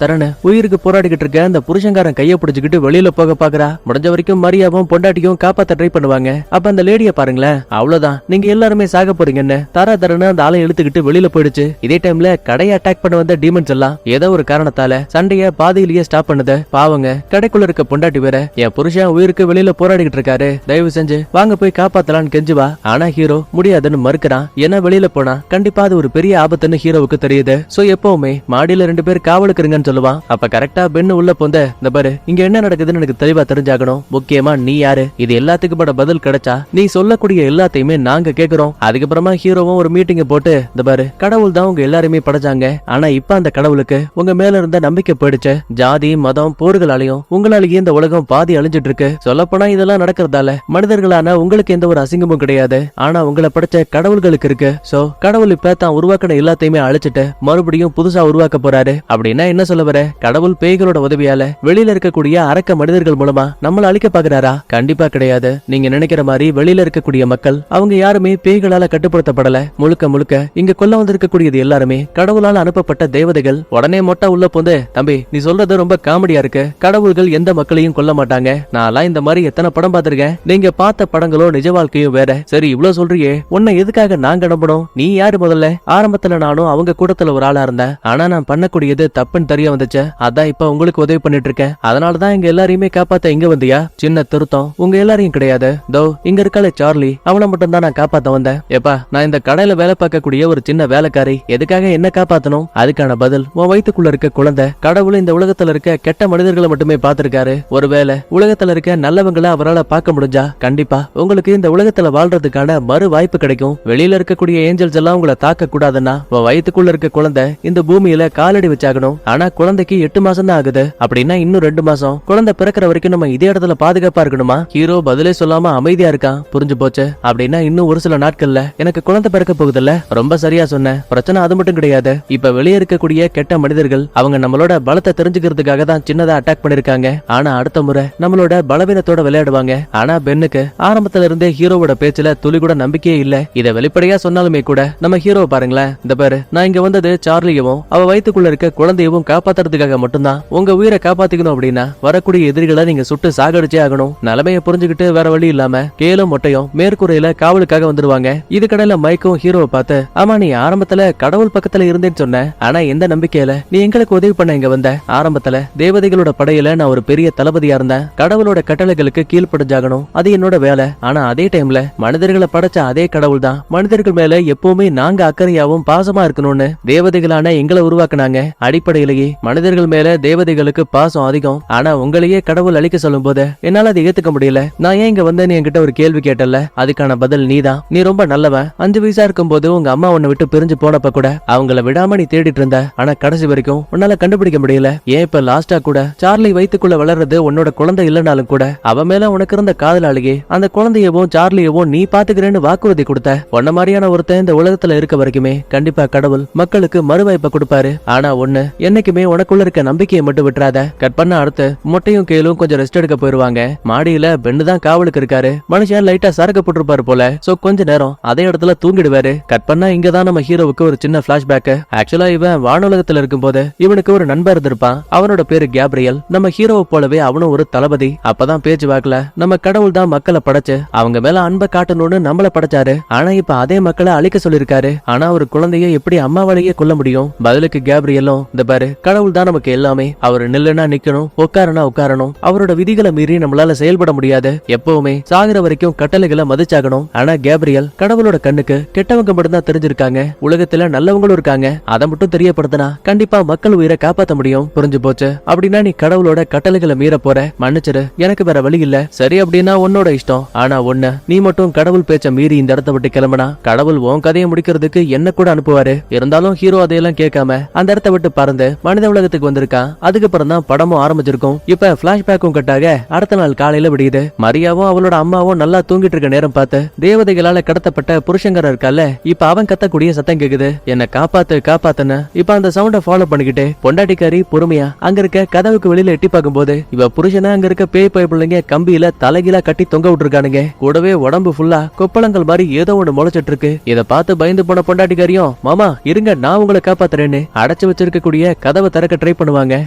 [SPEAKER 1] தரன்னு உயிருக்கு போராடிக்கிட்டு இருக்க அந்த புருஷங்காரன் கைய பிடிச்சுக்கிட்டு வெளியில போக பாக்குறா. முடிஞ்ச வரைக்கும் மரியாவும் பொண்டாட்டியும் காப்பாத்த ட்ரை பண்ணுவாங்க. அப்ப அந்த லேடிய பாருங்களேன், அவ்வளவுதான், நீங்க எல்லாருமே சாக போறீங்கன்னு தரன்னு அந்த ஆளை இழுத்துக்கிட்டு வெளியில போயிடுச்சு. இதே டைம்ல கடையை அட்டாக் பண்ண வந்த டீமன்ஸ் எல்லாம் ஏதோ ஒரு காரணத்தால சண்டைய பாதியிலேயே ஸ்டாப் பண்ணுது. பாவங்க கடைக்குள்ள இருக்க பொண்டாட்டி வேற, என் புருஷன் உயிருக்கு வெளியில போராடிக்கிட்டு இருக்காரு, தயவு செஞ்சு வாங்க போய் காப்பாத்தலான்னு கெஞ்சுவா. ஆனா ஹீரோ முடியாதுன்னு மறுக்கிறான். ஏன்னா வெளியில போனா கண்டிப்பா அது ஒரு பெரிய ஆபத்துன்னு ஹீரோவுக்கு தெரியுது. சோ எப்பவுமே மாடியில 2 பேர் காவலுக்கு இருங்கன்னு சொல்லுவான். அப்ப கரெக்டா பெண்ணு உள்ள போந்த, இந்த பாரு இங்க என்ன நடக்குதுன்னு எனக்கு தெளிவா தெரிஞ்சாகணும், முக்கியமா நீ யாரு, இது எல்லாத்துக்கும் பட பதில் கிடைச்சா நீ சொல்லக்கூடிய எல்லாத்தையுமே நாங்க கேக்குறோம். அதுக்கப்புறமா ஹீரோவும் ஒரு மீட்டிங் போட்டு, இந்த பாரு கடவுள் தான் உங்க எல்லாருமே படைச்சாங்க, ஆனா இப்ப அந்த கடவுளுக்கு உங்க மேல இருந்த நம்பிக்கை போயிடுச்சு. ஜாதி மதம் போர்களாலையும் உங்களாலேயே இந்த உலகம் பாதி அழிஞ்சிட்டு இருக்கு. சொல்லப்போனா இதெல்லாம் நடக்கிறதால மனிதர்களான உங்களுக்கு எந்த ஒரு அசிங்கமும் கிடையாது, ஆனா உங்களை படைச்ச கடவுள்களுக்கு இருக்கு. சோ கடவுள் இப்ப தான் உருவாக்கின எல்லாத்தையுமே அழிச்சிட்டு மறுபடியும் புதுசா உருவாக்க போறாரு. அப்படின்னா என்ன சொல்ல வர, கடவுள் பேய்களோட உதவியால வெளியில இருக்கக்கூடிய அரக்க மனிதர்கள் மூலமா நம்மள அழிக்க பாக்குறாரா? கண்டிப்பா கிடையாது. நீங்க நினைக்கிற மாதிரி வெளியில இருக்கக்கூடிய மக்கள் அவங்க யாருமே பேய்களால கட்டுப்படுத்தப்படல. முழுக்க முழுக்க இங்க கொல்ல வந்திருக்கக்கூடியது எல்லாருமே கடவுளால அனுப்பப்பட்ட தேவதைகள். உடனே மொட்டை உள்ள போந்து, தம்பி நீ சொல்றது ரொம்ப காமெடியா இருக்கு, கடவுள்கள் எந்த மக்களையும் கொல்ல மாட்டாங்க, நான்லாம் இந்த மாதிரி எத்தனை படம் பார்த்திருக்கேன், நீங்க பார்த்த படங்களோ நிஜ வாழ்க்கையும் வேற. சரி இவ்வளவு சொல்றியே, உன்னை எதுக்காக நாங்க நம்பணும், நீ யாரு முதல்ல? ஆரம்பத்துல நானும் அவங்க கூட்டத்துல ஒரு ஆளா இருந்தேன், ஆனா நான் பண்ணக்கூடியது தப்புன்னு தெரிய வந்துச்சு, அதான் இப்ப உங்களுக்கு உதவி பண்ணிட்டு இருக்கேன். அதனாலதான் எங்க எல்லாரையுமே காப்பாத்த இங்க வந்தியா? சின்ன திருத்தம், உங்க எல்லாரையும் கிடையாது, தோ இங்க இருக்காளே சார்லி, அவளை மட்டும் தான் நான் காப்பாத்த வந்தேன். எப்பா நான் இந்த கடையில வேலை பார்க்கக்கூடிய ஒரு சின்ன வேலைக்காரி, எதுக்காக என்ன காப்பாத்தணும்? அதுக்கான பதில் உன் வயித்துக்குள்ள இருக்க குழந்தை. கடவுள் இந்த உலகத்துல இருக்க கெட்ட மனிதர்களை மட்டுமே பார்த்திருக்காரு. ஒருவேளை உலகத்துல இருக்க நல்லவங்களை அவரால் பார்க்க முடிஞ்சா கண்டிப்பா உங்களுக்கு இந்த உலகத்துல வாழ்றதுக்கான மறு வாய்ப்பு கிடைக்கும். வெளியில இருக்கக்கூடிய ஏஞ்சல்ஸ் எல்லாம் உங்களை தாக்க கூடாதுன்னா உன் வயித்துக்குள்ள இருக்க குழந்தை இந்த பூமியில காலடி வச்சாகணும். ஆனா குழந்தைக்கு 8 மாசம் தான் ஆகுது, அப்படின்னா இன்னும் 2 மாசம் குழந்தை பிறக்கிற வரைக்கும் நம்ம இதே இடத்துல பாதுகாப்பா இருக்கணுமா? ஹீரோ பதிலே சொல்லாம அமைதியா இருக்கான். புரிஞ்சு போச்சு, அப்படின்னா இன்னும் ஒரு சில நாட்கள்ல எனக்கு குழந்தை பிறக்க போகுதுல்ல? ரொம்ப சரியா சொன்ன. பிரச்சனை அது மட்டும் கிடையாது, இப்ப வெளியே இருக்கக்கூடிய கெட்ட மனிதர்கள் அவங்க நம்மளோட பலத்தை தெரிஞ்சுக்கிறதுக்காக தான் சின்னதா அட்டாக் பண்ணிருக்காங்க. ஆனா அடுத்த முறை நம்மளோட பலவீனத்தோட விளையாடுவாங்க. ஆனா பெண்ணுக்கு ஆரம்பத்துல இருந்தே ஹீரோவோட பேச்சுல துளி கூட நம்பிக்கையே இல்ல. இத வெளிப்படையா சொன்னாலுமே கூட நம்ம ஹீரோ பாருங்களேன், இந்த பாரு நான் இங்க வந்தது சார்லியவும் அவ வயித்துக்குள்ள இருக்க குழந்தையவும் காப்பாத்துறதுக்காக மட்டும்தான். உங்க உயிரை காப்பாத்திக்கணும் அப்படின்னா வரக்கூடிய எதிரிகளை நீங்க சுட்டு சாகடிச்சே ஆகணும். நிலைமையை புரிஞ்சுக்கிட்டு வேற வழி இல்லாம கேலும் மொட்டையும் மேற்கூரையில காவலுக்காக வந்துருவாங்க. இது கடையில மைக்கும் ஹீரோவை பார்த்து, ஆமா நீ ஆரம்பத்துல கடவுள் பக்கத்துல இருந்தேன்னு சொன்ன, ஆனா எந்த நம்பிக்கையில நீ எங்களுக்கு உதவி பண்ண இங்க வந்த? ஆரம்பத்துல தேவதைகளோட படையில நான் ஒரு பெரிய தளபதியா இருந்தேன், கடவுளோட கட்டளைகளுக்கு கீழ்ப்படிஞ்சாகணும், அது என்னோட வேலை. ஆனா அதே டைம்ல மனிதர்களை படைச்ச அதே கடவுள் தான் மனிதர்கள் மேல எப்பவுமே நாங்க அக்கறையாவும் பாசமா இருக்கணும்னு தேவதைகளான எங்களை உருவாக்குனாங்க. அடிப்படையிலேயே மனிதர்கள் மேல தேவதைகளுக்கு பாசம் அதிகம். ஆனா உங்களையே கடவுள் அழிக்க சொல்லும் போது என்னால அதை ஏத்துக்க முடியல. நான் ஏன் இங்க வந்தேன்னு என்கிட்ட ஒரு கேள்வி கேட்டல, அதுக்கான பதில் நீதான். நீ ரொம்ப நல்லவன். 5 வயசா இருக்கும் போது உங்க அம்மா உன்னை விட்டு பிரிஞ்சு போனப்ப கூட அவங்கள விடாம நீ தேடிட்டு இருந்த, ஆனா கடைசி வரைக்கும் உன்னால கண்டுபிடிக்க முடியல. ஏன் இப்ப லாஸ்டா கூட சார்லி வயித்துக்குள்ள வளர்றது உன்னோட குழந்தை இல்லனாலும் கூட அவ மேல உனக்கு இருந்த காதலாளியே அந்த குழந்தையவும் சார்லியவும் நீ பாத்துக்கிறேன்னு வாக்குறுதி கொடுத்த. உன்ன மாதிரியான ஒருத்தன் இந்த உலகத்துல இருக்க வரைக்குமே கண்டிப்பா கடவுள் மக்களுக்கு மறுவாய்ப்பை கொடுப்பாரு. ஆனா ஒண்ணு, என்னைக்குமே உனக்குள்ள இருக்க நம்பிக்கையை மட்டும் விட்டுறாத. கட் பண்ண அடுத்து முட்டையும் கேளும் கொஞ்சம் ரெஸ்ட் எடுக்க போயிருவாங்க. மாடியில பெண்ணு தான் காவலுக்கு இருக்காரு. மனுஷன் லைட்டா சரக்கு போட்டிருப்பாரு போல. சோ கொஞ்ச நேரம் அதே இடத்துல தூங்கிடுவாரு. கட் பண்ணா இங்கதான் நம்ம ஹீரோவுக்கு ஒரு சின்ன பிளாஷ்பேக். ஆக்சுவலா இவன் வானுலகத்துல இருக்கும் போது இவனுக்கு ஒரு நண்பர் இருந்திருப்பான். அவனோட பேரு கேப்ரியல். நம்ம ஹீரோவை போலவே அவனும் ஒரு தளபதி. அப்பதான் பேச்சு வாக்குல நம்ம கடவுள் தான் மக்களை படைச்சு அவங்க மேல அன்பை காட்டணும்னு நம்மள படைச்சாரு. ஆனா இப்ப அதே மக்களை அழிக்க சொல்லிருக்காரு. ஆனா ஒரு குழந்தைய எப்படி அம்மாவாலேயே கொல்ல முடியும்? பதிலுக்கு கேப்ரியலும், இந்த பாரு, கடவுள் தான் நமக்கு எல்லாமே. அவர் நில்லுனா நிக்கணும், உட்காருனா உட்காரணும். அவரோட விதிகளை மீறி நம்மளால செயல்பட முடியாது. எப்பவுமே சாகிற வரைக்கும் கட்டளைகளை மதிச்சாகணும். ஆனா கேப்ரியல், கடவுளோட கண்ணுக்கு கெட்டவங்க மட்டும் தான் தெரிஞ்சிருக்காங்க. உலகத்துல நல்லவங்களும் இருக்காங்க. அதை மட்டும் தெரியப்படுத்தினா கண்டிப்பா மக்கள் உயிரை காப்பாத்த முடியும். புரிஞ்சு போச்சு. அப்படின்னா நீ கடவுளோட கட்டளைகளை மீற போற. மன்னிச்சிரு, எனக்கு வேற வழி இல்ல. சரி அப்படின்னா உன்னோட இஷ்டம். ஆனா ஒண்ணு, நீ மட்டும் கடவுள் பேச்ச மீறி இந்த இடத்த விட்டு கிளம்பினா கடவுள் உன் கதையை முடிக்கிறதுக்கு என்ன கூட அனுப்புவாரு. இருந்தாலும் ஹீரோ அதையெல்லாம் கேட்காம அந்த இடத்த விட்டு பறந்து மனித உலகத்துக்கு வந்திருக்கான். அதுக்கப்புறம் தான் படமும் ஆரம்பிச்சிருக்கும். இப்ப பிளாஷ்பேக்கும் கட்டாக அடுத்த நாள் காலையில விடியுது. மரியாவும் அவளோட அம்மாவும் நல்லா தூங்கிட்டு இருக்க நேரம் பார்த்து தேவதைகளால கடத்தப்பட்ட புருஷங்கர இருக்கால, இப்ப அவன் கத்தக்கூடிய சத்தம் கேக்குது. என்ன காப்பாத்து காப்பாத்துன்னு. இப்ப அந்த சவுண்ட ஃபாலோ பண்ணிக்கிட்டு பொண்டாட்டிக்காரி பொறுமையா அங்க இருக்க கதவுக்கு வெளியில எட்டி பார்க்கும் போது இவ புருஷனை அங்க இருக்க பேய் பிள்ளைங்க கம்பியில தலைகீழா கட்டி தொங்க விட்டுருக்கானுங்க. கூடவே உடம்பு ஃபுல்லா கொப்பளங்கள் மாதிரி ஏதோ ஒண்ணு முளைச்சிட்டு இருக்கு. இத பார்த்து பயந்து போன பொண்டாட்டிக்காரியும், மாமா இருங்க நான் உங்களை காப்பாத்துறேன்னு அடைச்சு வச்சிருக்கக்கூடிய கதவை திறக்க ட்ரை பண்ணுவாங்க.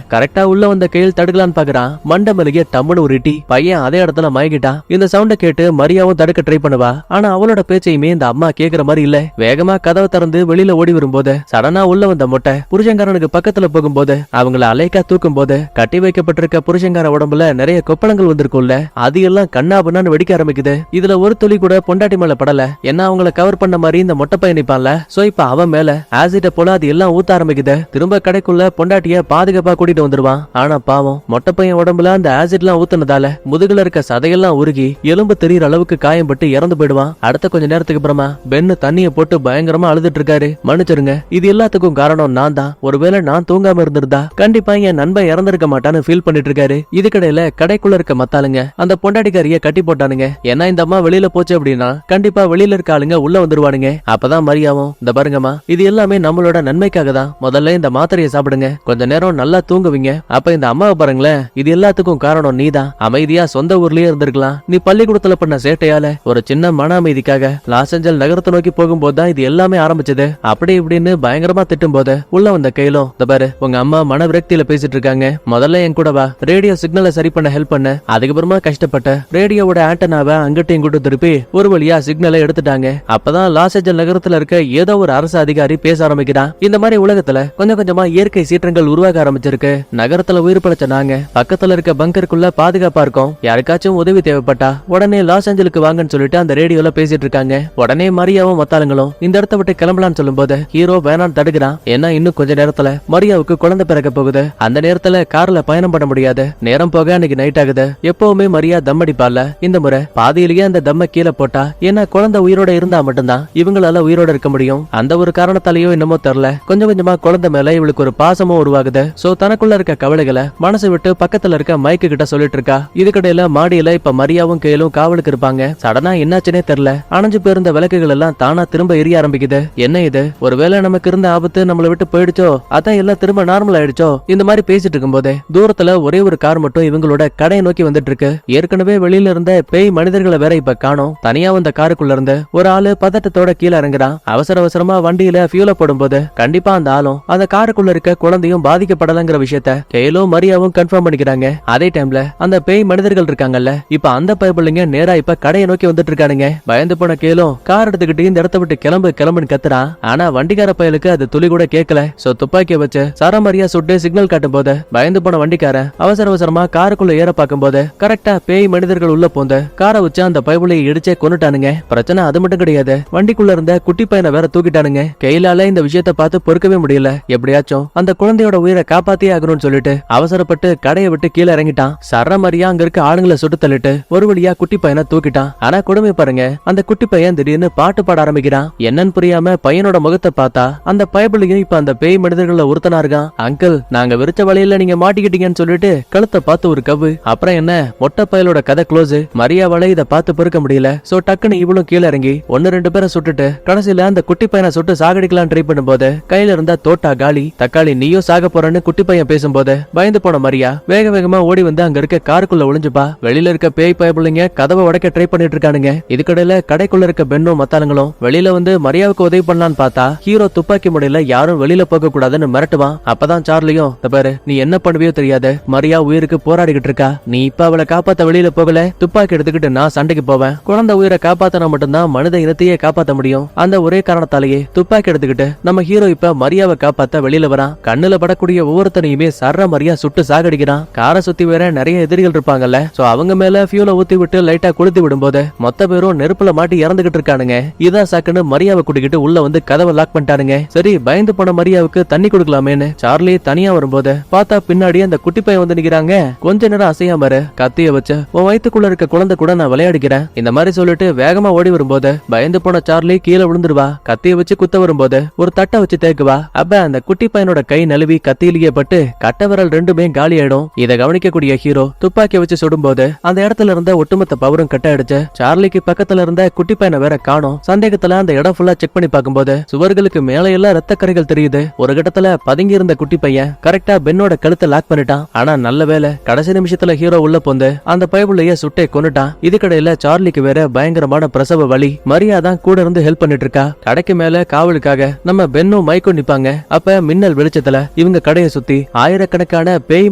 [SPEAKER 1] கரெக்டா உள்ள வந்த கையில் தடுக்கலான்னு பாக்குறான். மண்ட மலிக டம்முன்னு ஒரு இட்டி. பையன் அதே இடத்துல மயங்கிட்டான். இந்த சவுண்ட கேட்டு மரியாவும் தடுக்க ட்ரை பண்ணுவா. ஆனா அவளோட பேச்சையுமே இந்த அம்மா கேக்குற மாதிரி இல்ல. வேகமா கதவை திறந்து வெளியில ஓடி வரும்போது சடனா உள்ள வந்த மொட்டை புருஷங்காரனுக்கு பக்கத்துல போகும்போது அவங்கள அலைக்கா தூக்கும் போது கட்டி வைக்கப்பட்டிருக்க புருஷங்கார உடம்புல நிறைய கொப்பளங்கள் வந்திருக்கும்ல, அது எல்லாம் கண்ணாபுண்ணான்னு வெடிக்க ஆரம்பிக்குது. இதுல ஒரு துளி கூட பொண்டாட்டி மேல படல. என்ன அவங்கள கவர் பண்ண மாதிரி இந்த மொட்டை பையன் நிப்பான்ல. சோ இப்ப அவன் மேல ஆசிட்ட போல அது எல்லாம் ஊத்த ஆரம்பிக்குது. திரும்ப கடைக்குள்ள பொண்டாட்டிய பாதுகாப்பா கூட்டிட்டு வந்துருவான். ஆனா பாவம் மொட்டை பையன் உடம்புல அந்த ஆசிட் எல்லாம் ஊத்துனதால முதுகுல இருக்க சதையெல்லாம் உருகி எலும்பு தெரியற அளவுக்கு காயம்பட்டு இறந்து போயிடுவான். அடுத்த கொஞ்ச நேரத்துக்கு அப்புறமா பென்னு தண்ணிய போட்டு பயங்கரமா அழுதுட்டு இருக்காரு. மன்னிச்சிருங்க, இது எல்லாத்துக்கும் காரணம் நான் தான். ஒருவேளை நான் தூங்காம இருந்திருந்தா கண்டிப்பா என் நண்பன் இறந்திருக்க மாட்டான்னு ஃபீல் பண்ணிட்டு இருக்காரு. இதுக்கடையில கடைக்குள்ள இருக்க மத்தாளுங்க அந்த பொண்டாட்டிக்காரிய கட்டி போட்டானுங்க. ஏன்னா இந்த அம்மா வெளியில போச்சு அப்படின்னா கண்டிப்பா வெளியில இருக்க ஆளுங்க உள்ள வந்துருவானுங்க. அப்பதான் மரியாவும், இந்த பாருங்கம்மா, இது எல்லாமே நம்மளோட நன்மைக்காக தான். முதல்ல இந்த மாத்திரையை சாப்பிடுங்க, கொஞ்ச நேரம் நல்லா தூங்குவீங்க. அப்ப இந்த அம்மாவை பாருங்களேன், இது எல்லாத்துக்கும் காரணம் நீதான். அமைதியா சொந்த ஊர்லயே இருந்திருக்கலாம். நீ பள்ளிக்கூடத்துல பண்ண சேட்டையால ஒரு சின்ன மன அமைதிக்காக லாஸ் ஏஞ்சல் நகரத்தை நோக்கி போகும்போது தான் இது எல்லாமே ஆரம்பிச்சது. அப்படி இப்படின்னு பயங்கரமா திட்டும் போது உள்ள வந்த கையிலும், இந்த பாரு உங்க அம்மா மன விரக்தியில பேசிட்டு இருக்காங்க. முதல்ல என் கூட வா, ரேடியோ சிக்னலை சரி பண்ண ஹெல்ப் பண்ண. அதுக்கப்புறமா கஷ்டப்பட்ட ரேடியோவோட ஆண்டனாவை அங்கிட்டும் இங்கிட்டும் திருப்பி ஒரு வழியா சிக்னலை எடுத்துட்டாங்க. அப்பதான் லாஸ் ஏஞ்சல் நகரத்துல இருக்க ஏதோ ஒரு அரசு அதிகாரி பேச ஆரம்பிக்கிறான். இந்த மாதிரி உலகத்துல கொஞ்சம் கொஞ்சமா இயற்கை சீற்றங்கள் உருவாக ஆரம்பிச்சிருக்கு. நகரத்துல உயிர் பிழைச்ச நாங்க பக்கத்துல இருக்க பங்கருக்குள்ள பாதுகாப்பா இருக்கோம். யாருக்காச்சும் உதவி தேவைப்பட்டா உடனே லாஸ் ஏஞ்சலுக்கு வாங்கன்னு சொல்லிட்டு அந்த ரேடியோல பேசிட்டு இருக்காங்க. உடனே மரியாவும் மத்தாளுங்களும் இந்த இடத்த விட்டு கிளம்பலான்னு சொல்லும் போது ஹீரோ வேணான்னு தடுக்கிறான். ஏன்னா இன்னும் கொஞ்ச நேரத்துல மரியாவுக்கு குழந்தை பிறக்க போகுது. அந்த நேரத்துல கார்ல பயணம் பண்ண முடியாது. நேரம் போக அன்னைக்கு நைட் ஆகுது. எப்பவுமே மரியா தம் அடிப்பால. இந்த முறை பாதியிலேயே அந்த தம்ம கீழே போட்டா, ஏன்னா குழந்தை உயிரோட இருந்தா மட்டும்தான் இவங்களால உயிரோட இருக்க முடியும். அந்த ஒரு காரணத்தாலேயோ என்னமோ தெரியல, கொஞ்சம் கொஞ்சமா குழந்தை மேல இவளுக்கு ஒரு பாசமும் உருவாகுது. சோ தனக்குள்ள இருக்க கவலைகளை மனசு விட்டு பக்கத்துல இருக்க மைக்கு கிட்ட சொல்லிட்டு இருக்கா. இதுக்கடையில மாடியில இப்ப மரியாவும் கேளும் காவலுக்கு இருப்பாங்க. சடனா என்னாச்சுனே தெரியல, அணைஞ்சு போயிருந்த விளக்குகள் எல்லாம் தானா திரும்ப எரிய ஆரம்பிக்குது. என்ன இது, ஒருவேளை நமக்கு இருந்த ஆபத்து நம்மளை விட்டு போயிடுச்சோ, அதான் எல்லாம் திரும்ப நார்மல் ஆயிடுச்சோ. இந்த மாதிரி பேசிட்டு இருக்கும் போதே தூரத்துல ஒரே ஒரு கார் மட்டும் இவங்களோட கடையை நோக்கி வந்துட்டு இருக்கு. ஏற்கனவே வெளியில இருந்த பேய் மனிதர்களை வேற இப்ப காணோம். தனியா வந்த காருக்குள்ள இருந்து ஒரு ஆளு பதட்டத்தோட கீழே இறங்குறான். அவசர அவசரமா வண்டியில ஃபியூல போடும்போது கண்டிப்பா அந்த ஆளும் அந்த காருக்குள்ள இருக்க குழந்தையும் பாதிக்கப்படலங்கிற விஷயத்த கேலும் மரியாவும் கன்ஃபார்ம் பண்ணிக்கிறாங்க. அதே டைம்ல அந்த பேய் மனிதர்கள் இருக்காங்கல்ல, இப்ப அந்த பயப்பிள்ளைங்க நேரா இப்ப கடையை நோக்கி வந்துட்டு இருக்கானுங்க. பயந்து போன கேலும் கார் எடுத்துக்கிட்டு இந்த இடத்த விட்டு கிளம்புன்னு கத்துறான். ஆனா வண்டிக்கார பயலுக்கு அது துளி கூட கேட்கல. சோ துப்பாக்கிய வச்சு சரமரியா சுட்டு சிக்னல் காட்டும் போது பயந்து போன வண்டிக்காரன் அவசர அவசரமா காருக்குள்ள ஏற பார்க்கும் போது கரெக்டா பேய் மனிதர்கள் உள்ள போந்து காரை வச்சு அந்த பயபுளையை இடிச்சே கொன்னுட்டானுங்க. பிரச்சனை அது மட்டும் கிடையாது, வண்டிக்குள்ள இருந்த குட்டி பையனை வேற தூக்கிட்டானுங்க. கையிலால இந்த விஷயத்த பார்த்து பொறுக்கவே முடியல. எப்படியாச்சும் அந்த குழந்தையோட உயிரை காப்பாத்தியே ஆகணும்னு சொல்லிட்டு அவசரப்பட்டு கடையை விட்டு கீழே இறங்கிட்டான். சரமரியா அங்க இருக்க ஆளுங்களை சுட்டு தள்ளிட்டு ஒரு வழியா குட்டி பையனை தூக்கிட்டான். ஆனா கொடுமை பாருங்க, அந்த குட்டி பையன் திடீர்னு பாட்டு பாட ஆரம்பிக்கிறான். என்னன்னு புரியாம பையனோட முகத்தை பார்த்தா அந்த பயபுளையும் இப்ப அந்த பேய் மனிதர்கள ஒருத்தனா இருக்கான். அங்கிள், நாங்க விரிச்ச வழியில நீங்க மாட்டிக்கிட்டீங்கன்னு சொல்லிட்டு கழுத்தை பார்த்து ஒரு கவ்வு லவ், அப்புறம் என்ன மொட்டை பயலோட கதை க்ளோஸ். மரியாவால இத பார்த்து பொறுக்க முடியல. சோ டக்குன்னு இவளும் கீழே இறங்கி 1-2 பேரை சுட்டுட்டு கடைசியில அந்த குட்டி பையனை சுட்டு சாகடிக்கலாம் ட்ரை பண்ணும்போது கையில இருந்த தோட்டா காலி. தக்காளி நீயும் சாக போறன்னு குட்டி பையன் பேசும்போது பயந்து போன மரியா வேக வேகமா ஓடி வந்து அங்க இருக்க காருக்குள்ள ஒளிஞ்சுப்பா. வெளியில இருக்க பேய் பயப்புள்ளைங்க கதவை உடைக்க ட்ரை பண்ணிட்டு இருக்கானுங்க. இதுக்கடையில கடைக்குள்ள இருக்க பெண்ணும் மத்தாளுங்களும் வெளியில வந்து மரியாவுக்கு உதவி பண்ணலான்னு பார்த்தா ஹீரோ துப்பாக்கி முனையில யாரும் வெளியில போக கூடாதுன்னு மிரட்டுவான். அப்பதான் சார்லியும் பாரு நீ என்ன பண்ணுவியோ தெரியாது, மரியா உயிருக்கு போராடிக்கிட்டு இருக்கா, நீ இப்ப அவளை காப்பாத்த வெளியில போகல, துப்பாக்கி எடுத்துக்கிட்டு நான் சண்டைக்கு போவேன், குழந்தை உயிரை காப்பாத்தினா மட்டும்தான் மனித இனத்தையே காப்பாத்த முடியும், அந்த ஒரே காரணத்தாலேயே துப்பாக்கி எடுத்துக்கிட்டு நம்ம ஹீரோ இப்ப மரியாவை காப்பாத்த வெளியில வரான். கண்ணுல படக்கூடிய ஒவ்வொருத்தனையுமே சர்ற மரியா சுட்டு சாகடிக்கிறான். காரை சுத்தி வேற நிறைய எதிரிகள் இருப்பாங்கல்ல, சோ அவங்க மேல ஃபியூல ஊத்தி விட்டு லைட்டா கொளுத்தி விடும்போது மொத்த பேரும் நெருப்புல மாட்டி இறந்துகிட்டு இருக்கானுங்க. இதான் சாக்குன்னு மரியாவை கூட்டிக்கிட்டு உள்ள வந்து கதவை லாக் பண்ணிட்டானுங்க. சரி பயந்து போன மரியாவுக்கு தண்ணி கொடுக்கலாமேன்னு சார்லி தனியா வரும்போது பார்த்தா பின்னாடி அந்த குட்டி பையன் வந்து நிக்கிறாங்க. கொஞ்ச நேரம் அசையாம கத்திய வச்சு உன் வயித்துக்குள்ள இருக்க குழந்தை கூட நான் விளையாடிக்கிறேன் இந்த மாதிரி சொல்லிட்டு வேகமா ஓடி வரும்போது பயந்து போன சார்லி கீழே விழுந்துருவா. கத்திய வச்சு குத்த வரும்போது ஒரு தட்டை வச்சு தேக்குவா. அப்ப அந்த குட்டி பையனோட கை நழுவி கத்தியிலேயே பட்டு கட்ட விரல் ரெண்டுமே காலி ஆயிடும். இதை கவனிக்கக்கூடிய ஹீரோ துப்பாக்கிய வச்சு சுடும்போது அந்த இடத்துல இருந்த ஒட்டுமொத்த பவரும் கட்ட அடிச்சு சார்லிக்கு பக்கத்துல இருந்த குட்டி பையனை வேற காணோம். சந்தேகத்துல அந்த இடம் ஃபுல்லா செக் பண்ணி பார்க்கும்போது சுவர்களுக்கு மேல எல்லாம் ரத்த கரைகள் தெரியுது. ஒரு கட்டத்துல பதுங்கி இருந்த குட்டி பையன் கரெக்டா பென்னோட கழுத்தை லாக் பண்ணிட்டான். ஆனா நல்ல வேலை கடைசி நிமிஷத்துல ஹீரோ உள்ள போந்து அந்த பயவுள்ளைய சுட்டே கொன்னுட்டான். இதுக்கடையில சார்லிக்கு வேற பயங்கரமான பிரசவ வலி. மரியா தான் கூட இருந்து ஹெல்ப் பண்ணிட்டு இருக்கா. கடைக்கு மேல காவலுக்காக நம்ம பென்னும் மைக்கும் நிப்பாங்க. அப்ப மின்னல் வெளிச்சத்துல இவங்க கடையை சுத்தி ஆயிரக்கணக்கான பேய்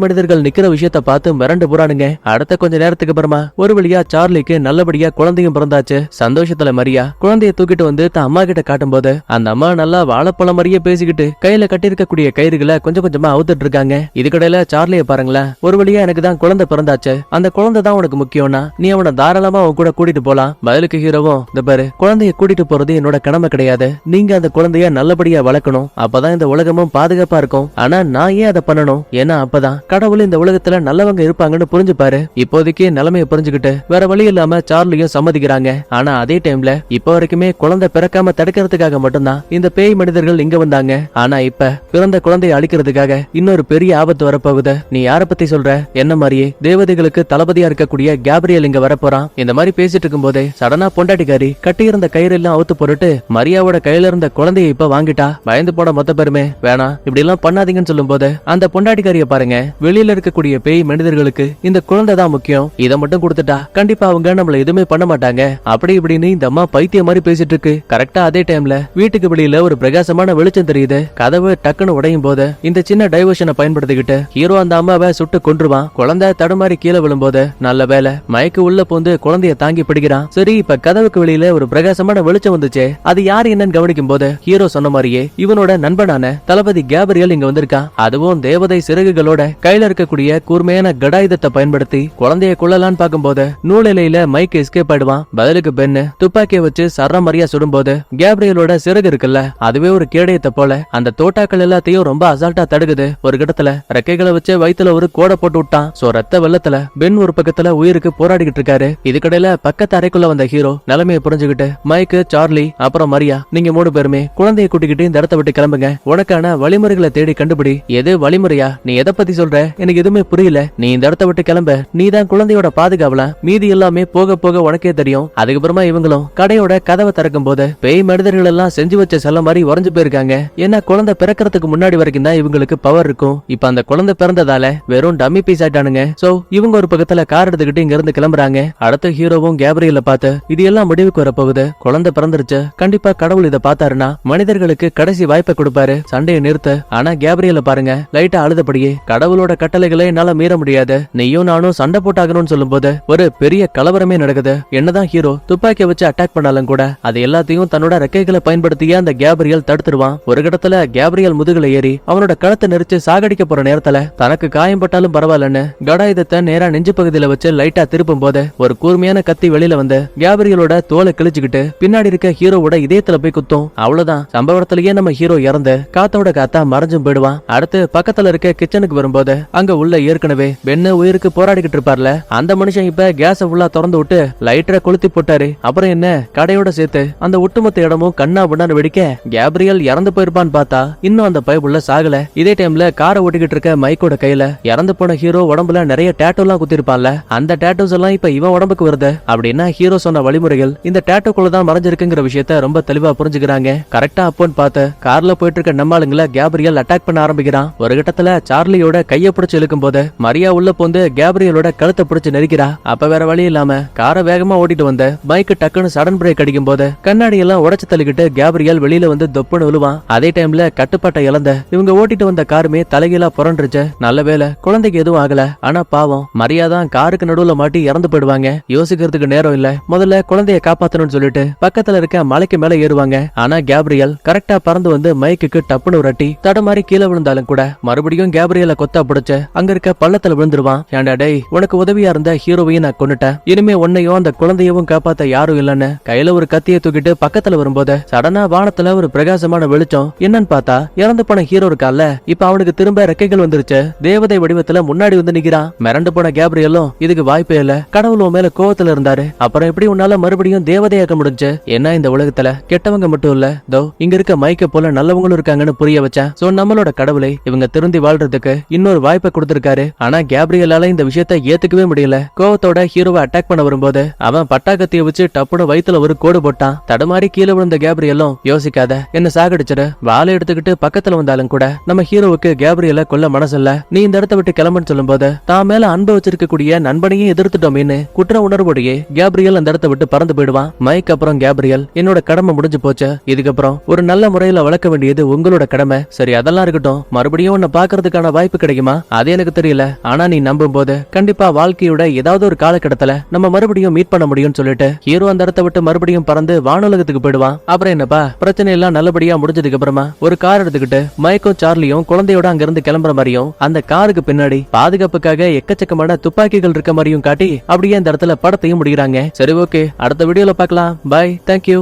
[SPEAKER 1] மனிதர்கள் நிக்கிற விஷயத்த பார்த்து மிரண்டு போறானுங்க. அடுத்த கொஞ்ச நேரத்துக்கு அப்புறமா ஒரு வழியா சார்லிக்கு நல்லபடியா குழந்தையும் பிறந்தாச்சு. சந்தோஷத்துல மரியா குழந்தைய தூக்கிட்டு வந்து தான் அம்மா கிட்ட காட்டும் போது அந்த அம்மா நல்லா வாழைப்பழம் மாதிரியே பேசிக்கிட்டு கையில கட்டிருக்கக்கூடிய கயிறுகளை கொஞ்சம் கொஞ்சமா அவுத்துட்டு இருக்காங்க. இதுக்கடையில சார்லிய பாருங்களேன், ஒரு வழியா எனக்கு தான் குழந்தை பிறந்தாச்சு, அந்த குழந்தை தான் உனக்கு முக்கியம்னா நீ அவனை தாராளமா உன் கூட கூட்டிட்டு போலாம். பதிலுக்கு ஹீரோவும் இந்த பாரு குழந்தைய கூட்டிட்டு போறது என்னோட கடமை கிடையாது, நீங்க அந்த குழந்தைய நல்லபடியா வளர்க்கணும், அப்பதான் இந்த உலகமும் பாதுகாப்பா இருக்கும். ஆனா நான் ஏன் அதை பண்ணணும், ஏன்னா அப்பதான் கடவுள் இந்த உலகத்துல நல்லவங்க இருப்பாங்கன்னு புரிஞ்சுப்பாரு. இப்போதைக்கு நிலைமைய புரிஞ்சுக்கிட்டு வேற வழி இல்லாம சார்லியும் சம்மதிக்கிறாங்க. ஆனா அதே டைம்ல இப்ப வரைக்குமே குழந்தை பிறக்காம தடுக்கிறதுக்காக மட்டும்தான் இந்த பேய் மனிதர்கள் இங்க வந்தாங்க. ஆனா இப்ப பிறந்த குழந்தைய அழிக்கிறதுக்காக இன்னொரு பெரிய ஆபத்து வரப்போகுது. நீ யார பத்தி சொல்ற? என்ன மாதிரியே தேவதைகளுக்கு தளபதியா இருக்கக்கூடிய கேப்ரியல் இங்க வரப்போறான். இந்த மாதிரி பேசிட்டு இருக்கும் போதே சடனா பொண்டாட்டிக்காரி கட்டியிருந்த கயிறு எல்லாம் அவுத்து போட்டுட்டு மரியாவோட கையில இருந்த குழந்தைய இப்ப வாங்கிட்டா. பயந்து போன மொத்த பேருமே வேணாம் இப்படி எல்லாம் பண்ணாதீங்கன்னு சொல்லும் போது அந்த பொண்டாட்டிக்காரிய பாருங்க, வெளியில இருக்கக்கூடிய பேய் மனிதர்களுக்கு இந்த குழந்தை தான் முக்கியம், இதை மட்டும் கொடுத்துட்டா கண்டிப்பா அவங்க நம்மள எதுவுமே பண்ண மாட்டாங்க அப்படி இப்படின்னு இந்த அம்மா பைத்திய மாதிரி பேசிட்டு இருக்கு. கரெக்டா அதே டைம்ல வீட்டுக்கு வெளியில ஒரு பிரகாசமான வெளிச்சம் தெரியுது. கதவு டக்குன்னு உடையும் போது இந்த சின்ன டைவர்ஷனை பயன்படுத்திக்கிட்டு ஹீரோ அந்த அம்மாவை சுட்டு கொன்றுவான். குழந்தை தடுமாறி கீழே விழும்போது நல்ல வேலை மயக்கு உள்ள போந்து குழந்தைய தாங்கி பிடிக்கிறான். சரி இப்ப கதவுக்கு வெளியில ஒரு பிரகாசமான வெளிச்சம் வந்துச்சு. அது யாரு என்னன்னு கவனிக்கும் போது ஹீரோ சொன்ன மாதிரியே இவனோட நண்பனான தளபதி கேப்ரியல் இங்க வந்திருக்கான். அதுவும் தேவதை சிறகுகளோட கையில இருக்கக்கூடிய கூர்மையான கடாயுதத்தை பயன்படுத்தி குழந்தைய கொள்ளலான்னு பார்க்கும்போது நூலிலையில மைக் எஸ்கேப் ஆயிடுவான். பதிலுக்கு பென்னு துப்பாக்கிய வச்சு சர்ற மாதிரியா சுடும்போது கேப்ரியலோட சிறகு இருக்குல்ல அதுவே ஒரு கேடயத்தை போல அந்த தோட்டாக்கள் எல்லாத்தையும் ரொம்ப அசால்ட்டா தடுக்குது. ஒரு கட்டத்துல ரெக்கைகளை வச்சு வயித்துல ஒரு கோடை போட்டு விட்டான். சோ ரத்த வெள்ளத்துல பென் ஒரு பக்கத்துல உயிருக்கு போராடிக்கிட்டு இருக்காரு. இதுக்கடையில பக்கத்து அறைக்குள்ள வந்த ஹீரோ நிலைமையை புரிஞ்சுக்கிட்டு மைக்கு, சார்லி அப்புறம் மரியா நீங்க 3 பேருமே குழந்தைய கூட்டிக்கிட்டு இந்த இடத்த விட்டு கிளம்புங்க, உனக்கான வழிமுறைகளை தேடி கண்டுபிடி. எது வழிமுறையா? நீ எதை பத்தி சொல்ற? எனக்கு எதுவுமே புரியல. நீ இந்த இடத்த விட்டு கிளம்ப, நீ தான் குழந்தையோட பாதுகாவலாம், மீதி எல்லாமே போக போக உனக்கே தெரியும். அதுக்கப்புறமா இவங்களும் கடையோட கதவை திறக்கும் போது பேய் மனிதர்கள் எல்லாம் செஞ்சு வச்ச செல்ல மாதிரி உறைஞ்சு போயிருக்காங்க. ஏன்னா குழந்தை பிறக்கிறதுக்கு முன்னாடி வரைக்கும் தான் இவங்களுக்கு பவர் இருக்கும். இப்ப அந்த குழந்தை பிறந்ததால வெறும் டம்மி பீஸ் ஆயிட்டானுங்க. சோ இவங்க ஒரு பக்கத்துல கார் எடுத்துக்கிட்டு இங்க இருந்து கிளம்புறாங்க. அடுத்த ஹீரோவும் கேப்ரியல பார்த்து இது எல்லாம் முடிவுக்கு வரப்போகுது, குழந்தை பிறந்துருச்சு, கண்டிப்பா கடவுள் இதை பார்த்தாருன்னா மனிதர்களுக்கு கடைசி வாய்ப்பை கொடுப்பாரு, சண்டையை நிறுத்த. ஆனா கேப்ரியல பாருங்க லைட்டா அழுதபடியே கடவுளோட கட்டளைகளை என்னால மீற முடியாது, நீயும் நானும் சண்டை போட்டாகணும்னு சொல்லும் போது ஒரு பெரிய கலவரமே நடக்குது. என்னதான் ஹீரோ துப்பாக்கிய வச்சு அட்டாக் பண்ணாலும் கூட அது எல்லாத்தையும் தன்னோட ரெக்கைகளை பயன்படுத்திய அந்த கேப்ரியல் தடுத்துருவான். ஒரு இடத்துல கேப்ரியல் முதுகுல ஏறி அவனோட கழுத்தை நெரிச்சு சாகடிக்க போற நேரத்துல தனக்கு காயம் பட்டாலும் பரவாயில்லன்னு கடாயுதத்தை நேரா நெஞ்சு பகுதியில வச்சு லைட்டா திருப்பும் போது ஒரு கூர்மையான கத்தி வெளியில வந்து கேப்ரியலோட தோலை கிழிச்சுக்கிட்டு பின்னாடி இருக்க ஹீரோவோட இதயத்துல போய் குத்தும். அவ்வளவுதான், சம்பவத்திலேயே நம்ம ஹீரோ இறந்து காத்தோட காத்தா மறைஞ்சும் போயிடுவான். அடுத்து பக்கத்துல இருக்க கிச்சனுக்கு வரும்போது அங்க உள்ள ஏற்கனவே பென்னு உயிருக்கு போராடிக்கிட்டு இருப்பார்ல அந்த மனுஷன் இப்ப கேஸ ஃபுல்லா திறந்து விட்டு லைட்டரை கொளுத்தி போட்டாரு. அப்புறம் என்ன கடையோட சேர்த்து அந்த ஒட்டுமொத்த இடமும் கண்ணா பண்ணாரு வெடிக்க கேப்ரியல் இறந்து போயிருப்பான்னு பார்த்தா இன்னும் அந்த பைப்புள்ள சாகல. இதே டைம்ல காரை ஓட்டிக்கிட்டு இருக்க மைக்கோட கையில இறந்து போன ஹீரோ உடம்புல உடம்புல நிறைய டேட்டூ எல்லாம் குத்திருப்பான்ல, அந்த டேட்டூஸ் எல்லாம் இப்ப இவன் உடம்புக்கு வருது அப்படின்னா ஹீரோ சொன்ன வழிமுறைகள் இந்த டேட்டூக்குள்ள தான் மறைஞ்சிருக்குங்கிற விஷயத்த ரொம்ப தெளிவா புரிஞ்சுக்கிறாங்க. கரெக்டா அப்போன்னு பார்த்து கார்ல போயிட்டு இருக்க நம்மாளுங்களை கேப்ரியல் அட்டாக் பண்ண ஆரம்பிக்கிறான். ஒரு கட்டத்துல சார்லியோட கைய பிடிச்சு இழுக்கும் போது மரியா உள்ள போந்து கேப்ரியலோட கழுத்தை பிடிச்சு நெருக்கிறா. அப்ப வேற வழி இல்லாம காரை வேகமா ஓட்டிட்டு வந்த பைக் டக்குன்னு சடன் பிரேக் அடிக்கும் போது கண்ணாடி எல்லாம் உடைச்சு தள்ளிக்கிட்டு கேப்ரியல் வெளியில வந்து தொப்புன்னு விழுவான். அதே டைம்ல கட்டுப்பாட்டை இழந்த இவங்க ஓட்டிட்டு வந்த காருமே தலைகீழா புரண்டுருச்சு. நல்ல வேளை குழந்தைக்கு எதுவும் ஆகல. ஆனா பாவம் மரியா தான் காருக்கு நடுவுல மாட்டி இறந்து போயிடுவாங்க. யோசிக்கிறதுக்கு நேரம் இல்ல. முதல்ல குழந்தைய காப்பாத்தணும்னு சொல்லிட்டு பக்கத்துல இருக்க மலைக்கு மேல ஏறுவாங்க. ஆனா கேப்ரியல் கரெக்டா பறந்து வந்து மைக்குக்கு டப்புன்னு உரட்டி தடமாறி கீழே விழுந்தாலும் கூட மறுபடியும் கேப்ரியல கொத்தா பிடிச்சு அங்க இருக்க பள்ளத்துல விழுந்துருவான். ஏண்டா டேய், உனக்கு உதவியா இருந்த ஹீரோவையும் நான் கொன்னுட்டேன், இனிமே உன்னையும் அந்த குழந்தையவும் காப்பாத்த யாரும் இல்லன்னு கையில ஒரு கத்தியை தூக்கிட்டு பக்கத்துல வரும்போது சடனா வானத்துல ஒரு பிரகாசமான வெளிச்சம். என்னன்னு பார்த்தா இறந்து போன ஹீரோ இருக்கால, இப்ப அவனுக்கு திரும்ப ரெக்கைகள் வந்துருச்சு. தேவதை வடிவத்துல முன்னாடி வந்து நிக்கிறான். மிரண்டு போன கேப்ரியலும் இதுக்கு வாய்ப்பே இல்ல, கடவுள் உன் மேல கோவத்துல இருந்தாரு, அப்புறம் எப்படி உன்னால மறுபடியும் தேவதையாக்க முடிஞ்சு? என்ன இந்த உலகத்துல கெட்டவங்க மட்டும் இல்ல, தோ இங்க இருக்க மைக்க போல நல்லவங்களும் இருக்காங்கன்னு புரிய வச்சேன். சோ நம்மளோட கடவுளை இவங்க திருந்தி வாழ்றதுக்கு இன்னொரு வாய்ப்பை கொடுத்திருக்காரு. ஆனா கேப்ரியலால இந்த விஷயத்த ஏத்துக்கவே முடியல. கோவத்தோட ஹீரோவை அட்டாக் பண்ண வரும்போது அவன் பட்டாக்கத்திய வச்சு டப்புனு வயித்துல ஒரு கோடு போட்டான். தடுமாறி கீழே விழுந்த கேப்ரியலும் யோசிக்காத என்ன சாகடிச்சிரு, வாளை எடுத்துக்கிட்டு பக்கத்துல வந்தாலும் கூட நம்ம ஹீரோவுக்கு கேப்ரியல கொல்ல மனசில்ல, நீ இந்த இடத்த விட்டு கிளம்புன்னு சொல்லும் போது தான் மேல அன்பு வச்சிருக்கக்கூடிய நண்பனையும் எதிர்த்துட்டோமேன்னு குற்ற உணர்வோடையே கேப்ரியல் அந்த இடத்த விட்டு பறந்து போயிடுவான். மைக் அப்புறம் கேப்ரியல், என்னோட கடமை முடிஞ்சு போச்சு, இதுக்கப்புறம் ஒரு நல்ல முறையில வளர்க்க வேண்டியது உங்களோட கடமை. சரி அதெல்லாம் இருக்கட்டும், மறுபடியும் உன்னை பாக்குறதுக்கான வாய்ப்பு கிடைக்குமா அது எனக்கு தெரியல, ஆனா நீ நம்பும் போது கண்டிப்பா வாழ்க்கையோட ஏதாவது ஒரு காலகட்டத்துல நம்ம மறுபடியும் மீட் பண்ண முடியும்னு சொல்லிட்டு ஹீரோ அந்த இடத்த விட்டு மறுபடியும் பறந்து வானுலகத்துக்கு போயிடுவான். அப்புறம் என்னப்பா பிரச்சனை எல்லாம் நல்லபடியா முடிஞ்சதுக்கு அப்புறமா ஒரு கார் எடுத்துக்கிட்டு மைக்கும் சார்லியும் குழந்தையோட அங்க இருந்து கிளம்புற மாதிரியும் அந்த காருக்கு பின்னாடி பாதுகாப்புக்காக எக்கச்சக்கமான துப்பாக்கிகள் இருக்க மாதிரியும் காட்டி அப்படியே அந்த இடத்துல படத்தையும் முடிக்கிறாங்க. சரி ஓகே, அடுத்த வீடியோல பார்க்கலாம். Bye, thank you.